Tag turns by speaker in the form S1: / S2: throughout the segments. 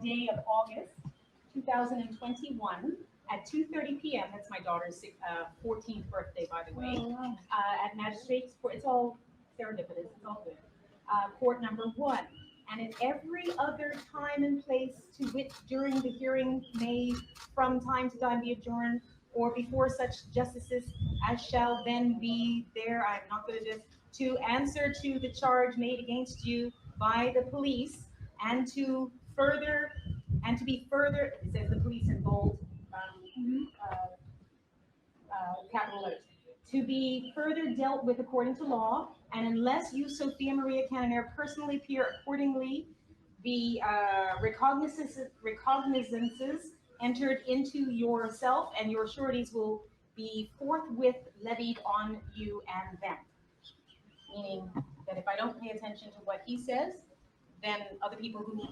S1: day of August 2021 at 2:30 p.m. That's my daughter's 14th birthday, by the way. At Magistrates Court. It's all serendipitous. It's all good. Court number 1. And in every other time and place to which during the hearing may from time to time be adjourned, or before such justices as shall then be there, I'm not good at this, to answer to the charge made against you by the police, and to be further, it says the police in bold, capital letters, to be further dealt with according to law, and unless you, Sophia Maria Cannonier, personally appear accordingly, the recognizances entered into yourself and your sureties will be forthwith levied on you and them. Meaning that if I don't pay attention to what he says, then other people who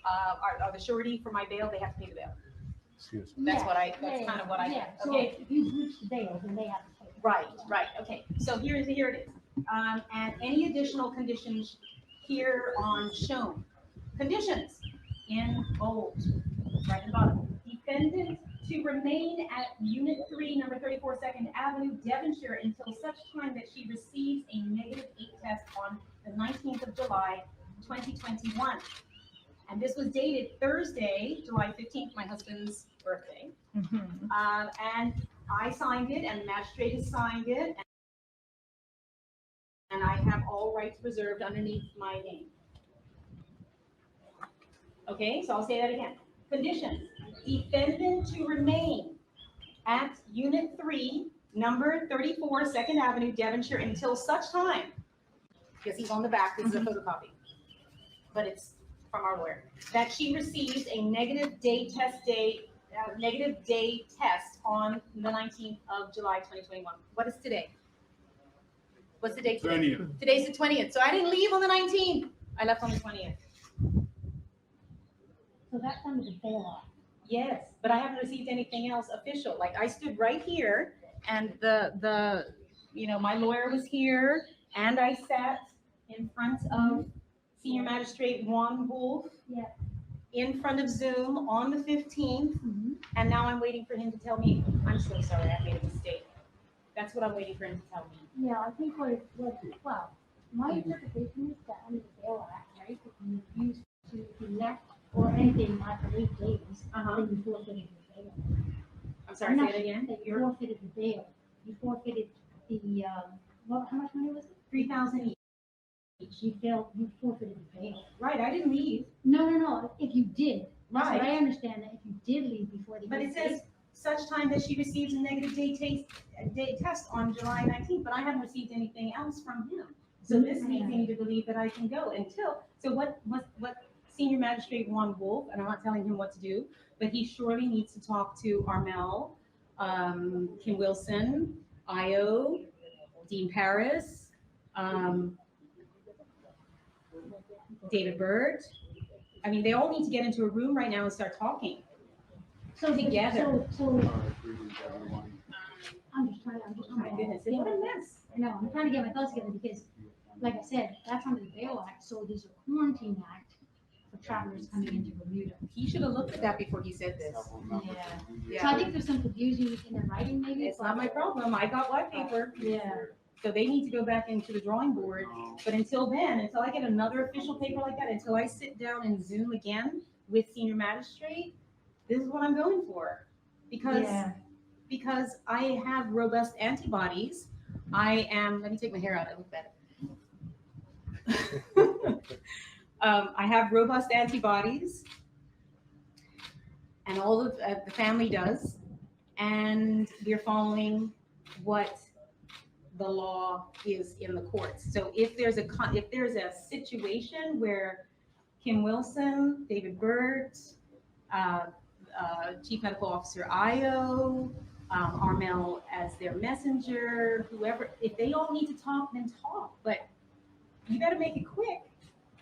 S1: are the surety for my bail, they have to pay the bail.
S2: Excuse
S1: me. That's kind of what I get.
S3: So
S1: Okay.
S3: if you breach the bail, then they have to pay.
S1: Right. Okay. So here it is. And any additional conditions here on shown. Conditions in bold, right in the bottom. Defendant to remain at Unit 3, number 34 2nd Avenue, Devonshire, until such time that she receives a negative 8 test on the 19th of July, 2021. And this was dated Thursday, July 15th, my husband's birthday. And I signed it, and the magistrate has signed it, and I have all rights reserved underneath my name. Okay, so I'll say that again. Conditions. Defendant to remain at Unit 3, number 34, 2nd Avenue, Devonshire, until such time, because he's on the back, this is a photocopy, but it's from our lawyer, that she receives a negative day test on the 19th of July, 2021. What is today? What's the date today?
S2: 20th.
S1: Today's the 20th. So I didn't leave on the 19th. I left on the 20th.
S3: So that's under the bail act.
S1: Yes, but I haven't received anything else official. Like I stood right here, and my lawyer was here, and I sat in front of Senior Magistrate Juan Wolf, in front of Zoom on the 15th, and now I'm waiting for him to tell me, I'm so sorry, I made a mistake. That's what I'm waiting for him to tell me.
S3: Yeah, I think my interpretation is that under the bail act, right, if you refuse to elect or anything after 8 days, then you forfeited the bail.
S1: I'm sorry, say it again.
S3: That you forfeited the bail. You forfeited the, how much money was it?
S1: $3,000 each.
S3: You forfeited the bail.
S1: Right, I didn't leave.
S3: No, if you did. That's
S1: Right.
S3: what I understand, that if you did leave before the
S1: But it
S3: 8 days.
S1: says such time that she receives a negative day test on July 19th, but I haven't received anything else from him. So this leads me to believe that I can go so what Senior Magistrate Juan Wolf, and I'm not telling him what to do, but he surely needs to talk to Armel, Kim Wilson, Io, Dean Paris, David Bird. I mean, they all need to get into a room right now and start talking. Together.
S3: So I'm just trying
S1: Oh my goodness, what a mess.
S3: I know, I'm trying to get my thoughts together because, like I said, that's under the bail act, so there's a quarantine act for travelers coming into Bermuda.
S1: He should have looked at that before he said this.
S3: Yeah. So I think there's some confusion in the writing, maybe.
S1: It's not my problem. I got white paper.
S3: Yeah.
S1: So they need to go back into the drawing board. But until then, until I get another official paper like that, until I sit down and Zoom again with Senior Magistrate, this is what I'm going for. Because I have robust antibodies. Let me take my hair out, I look better. I have robust antibodies, and all of the family does, and we're following what the law is in the courts. So if there's a situation where Kim Wilson, David Burt, Chief Medical Officer Io, Armel as their messenger, whoever, if they all need to talk, then talk. But you got to make it quick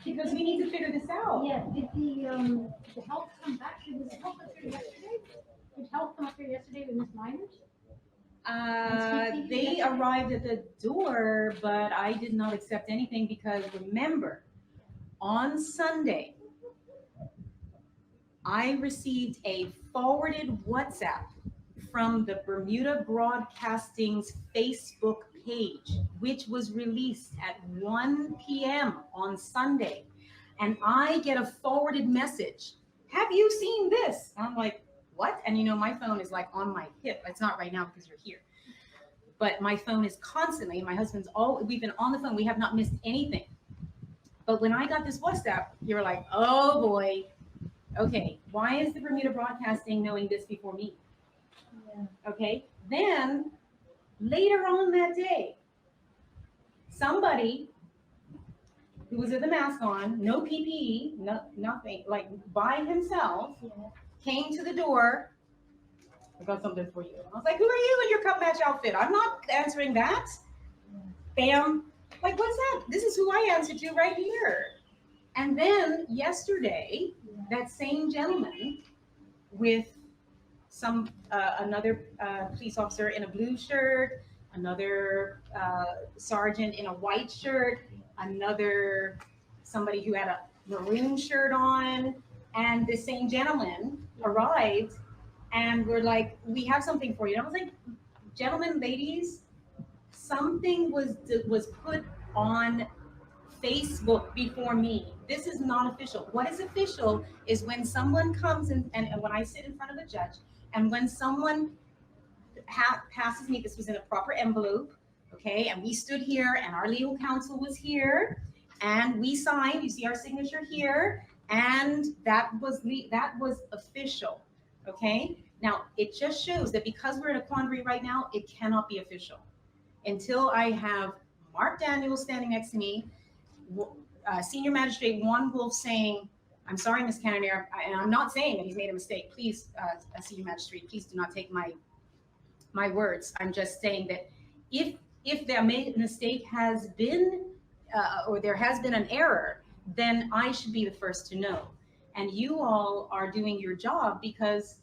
S1: because we need to figure this out.
S3: Yeah, did the health come back? Did the health come through yesterday? Did health come through yesterday with Miss Miners?
S1: They arrived at the door, but I did not accept anything because remember, on Sunday, I received a forwarded WhatsApp from the Bermuda Broadcasting's Facebook page, which was released at 1 p.m. on Sunday. And I get a forwarded message. Have you seen this? And I'm like, what? And my phone is like on my hip. It's not right now because you're here. But my phone is constantly, and my husband's we've been on the phone. We have not missed anything. But when I got this WhatsApp, you're like, oh boy, okay, why is the Bermuda Broadcasting knowing this before me? Yeah. Okay, then later on that day, somebody who was with a mask on, no PPE, nothing, like by himself, came to the door. I got something for you. I was like, who are you in your cup match outfit? I'm not answering that. Bam. Like, what's that? This is who I answered to right here. And then yesterday, that same gentleman with another police officer in a blue shirt, another sergeant in a white shirt, somebody who had a maroon shirt on, and the same gentleman arrived, and we're like, we have something for you. And I was like, gentlemen, ladies, something was put on Facebook before me. This is not official. What is official is when someone comes and when I sit in front of a judge, and when someone passes me, this was in a proper envelope, okay, and we stood here, and our legal counsel was here, and we signed. You see our signature here, and that was official, okay. Now it just shows that because we're in a quandary right now, it cannot be official until I have Mark Daniels standing next to me, Senior Magistrate Juan Wolf saying, I'm sorry, Ms. Cannonier, and I'm not saying that he's made a mistake. Please, Senior Magistrate, please do not take my words. I'm just saying that if the mistake has been, or there has been an error, then I should be the first to know. And you all are doing your job because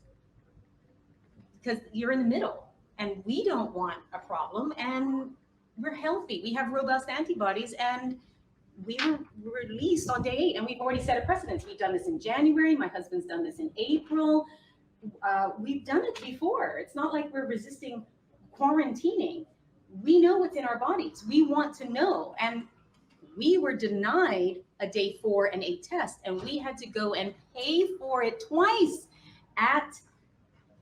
S1: you're in the middle, and we don't want a problem, and we're healthy. We have robust antibodies, and we were released on day 8, and we've already set a precedence. We've done this in January. My husband's done this in April. We've done it before. It's not like we're resisting quarantining. We know what's in our bodies. We want to know. And we were denied a day 4 and 8 test, and we had to go and pay for it twice at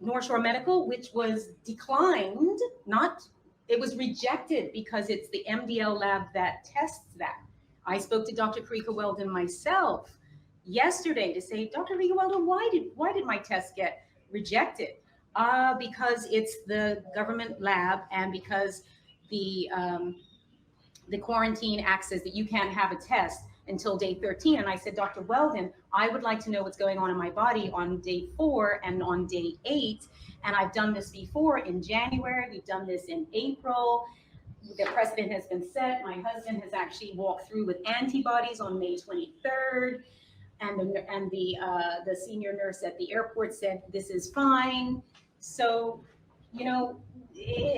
S1: North Shore Medical, which was declined, it was rejected because it's the MDL lab that tests that. I spoke to Dr. Karika Weldon myself yesterday to say, Dr. Karika Weldon, why did my test get rejected? Because it's the government lab, and because the quarantine act says that you can't have a test until day 13. And I said, Dr. Weldon, I would like to know what's going on in my body on day 4 and on day 8. And I've done this before in January. We've done this in April. The precedent has been set. My husband has actually walked through with antibodies on May 23rd. And the senior nurse at the airport said, this is fine. So,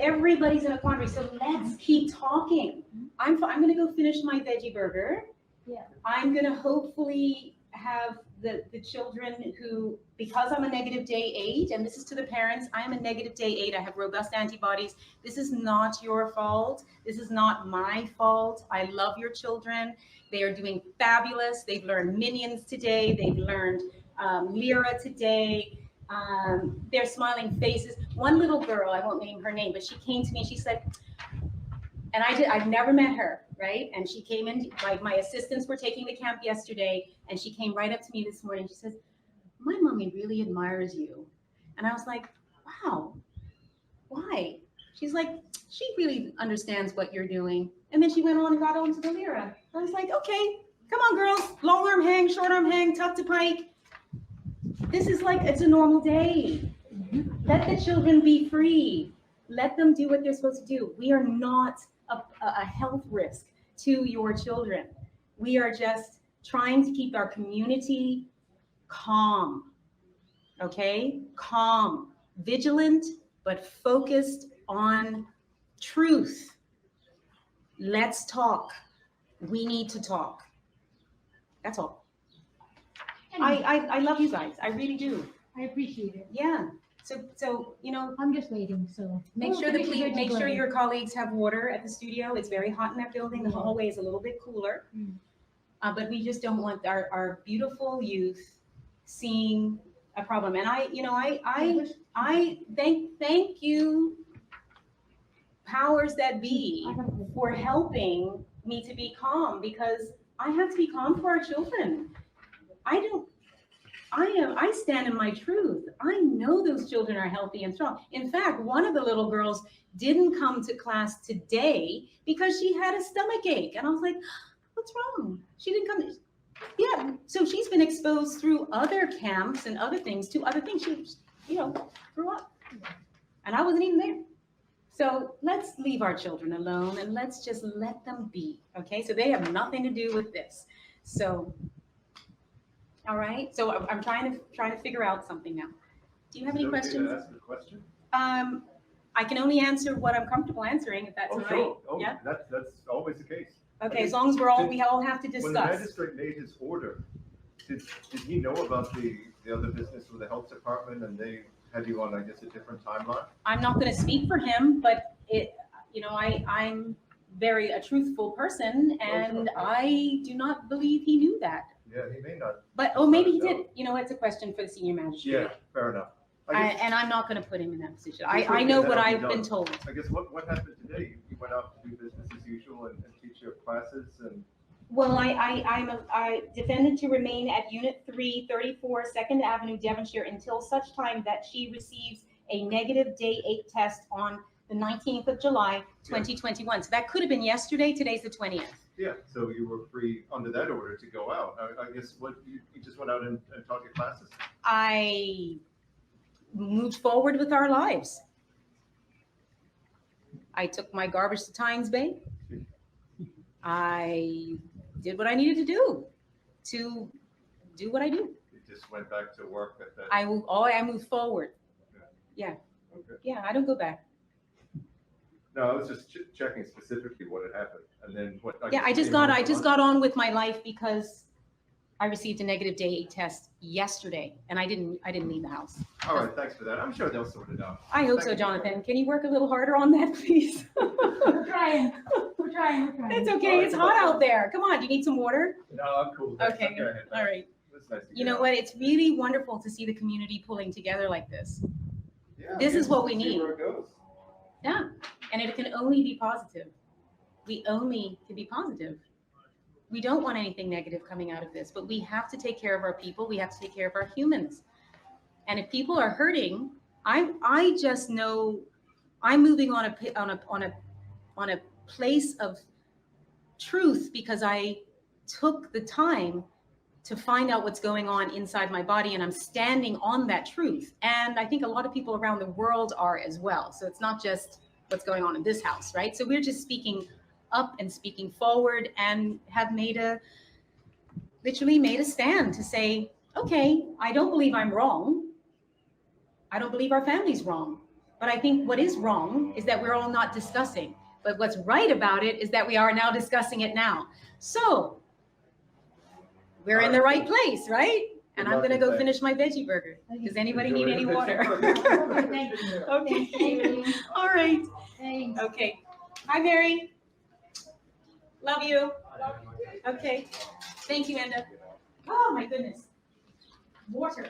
S1: everybody's in a quandary. So let's keep talking. I'm going to go finish my veggie burger. Yeah. I'm going to hopefully have the children who, because I'm a negative day 8, and this is to the parents, I am a negative day 8. I have robust antibodies. This is not your fault. This is not my fault. I love your children. They are doing fabulous. They've learned Minions today. They've learned Lyra today. Their smiling faces. One little girl, I won't name her name, but she came to me and she said, and I've never met her, right? And she came in, like my assistants were taking the camp yesterday, and she came right up to me this morning. She says, my mommy really admires you. And I was like, wow, why? She's like, she really understands what you're doing. And then she went on and got on to the Lyra. I was like, okay, come on, girls. Long arm hang, short arm hang, tuck to pike. This is like, it's a normal day. Let the children be free. Let them do what they're supposed to do. We are not a health risk to your children. We are just trying to keep our community calm, okay? Calm, vigilant, but focused on truth. Let's talk. We need to talk. That's all. I love you guys. I really do.
S3: I appreciate it.
S1: Yeah. So, you know,
S3: I'm just waiting, so.
S1: make sure
S3: Finish your
S1: make sure
S3: veggie
S1: your colleagues have water at the studio. It's very hot in that building. The hallway is a little bit cooler.
S3: Mm.
S1: But we just don't want our beautiful youth seeing a problem. And I thank you, powers that be, for helping me to be calm, because I have to be calm for our children. I stand in my truth. I know those children are healthy and strong. In fact, one of the little girls didn't come to class today because she had a stomach ache. And I was like, what's wrong? She didn't come. Yeah, so she's been exposed through other camps and other things to other things. She, grew up. And I wasn't even there. So let's leave our children alone and let's just let them be, okay? So they have nothing to do with this. So, all right. So I'm trying to figure out something now. Do you have any questions?
S2: Ask a question?
S1: I can only answer what I'm comfortable answering, if that's all right.
S2: Sure. Oh,
S1: Yeah.
S2: That's always the case.
S1: Okay, as long as we all have to discuss.
S2: When the magistrate made his order, did he know about the other business with the health department, and they had you on, I guess, a different timeline?
S1: I'm not going to speak for him, but I'm a truthful person, and I do not believe he knew that.
S2: Yeah, he may not.
S1: But, maybe he did. It's a question for the senior magistrate.
S2: Yeah, fair enough.
S1: And I'm not going to put him in that position. I know what I've been told.
S2: I guess what happened today? You went out to do business as usual and teach your classes and.
S1: Well, I defended to remain at Unit 334 2nd Avenue, Devonshire, until such time that she receives a negative day 8 test on the 19th of July, 2021. So that could have been yesterday. Today's the 20th.
S2: Yeah, so you were free under that order to go out. I guess you just went out and taught your classes?
S1: I moved forward with our lives. I took my garbage to Tynes Bay. I did what I needed to do what I do.
S2: You just went back to work at that?
S1: I moved forward. Yeah.
S2: Okay.
S1: Yeah, I don't go back.
S2: No, I was just checking specifically what had happened, and then what.
S1: I just got on with my life because I received a negative day 8 test yesterday, and I didn't leave the house.
S2: All right, thanks for that. I'm sure they'll sort it out.
S1: I hope so, Jonathan. Can you work a little harder on that, please?
S3: We're trying.
S1: It's okay. It's hot out there. Come on. Do you need some water?
S2: No, I'm cool. That's
S1: Okay. All right.
S2: That's nice to
S1: You
S2: hear.
S1: know what? It's really wonderful to see the community pulling together like this.
S2: Yeah,
S1: This is what we
S2: see
S1: need.
S2: where it goes.
S1: Yeah. And it can only be positive. We only can be positive. We don't want anything negative coming out of this, but we have to take care of our people. We have to take care of our humans. And if people are hurting, I just know I'm moving on a place of truth because I took the time to find out what's going on inside my body, and I'm standing on that truth. And I think a lot of people around the world are as well. So it's not just what's going on in this house, right? So we're just speaking up and speaking forward, and have literally made a stand to say, okay, I don't believe I'm wrong. I don't believe our family's wrong. But I think what is wrong is that we're all not discussing. But what's right about it is that we are now discussing it now. So we're in the right place, right? And I'm gonna go finish my veggie burger. Does anybody need any water?
S3: Thank you.
S1: Okay. All right.
S3: Thanks.
S1: Okay. Hi, Mary. Love you. Okay. Thank you, Enda. Oh, my goodness. Water.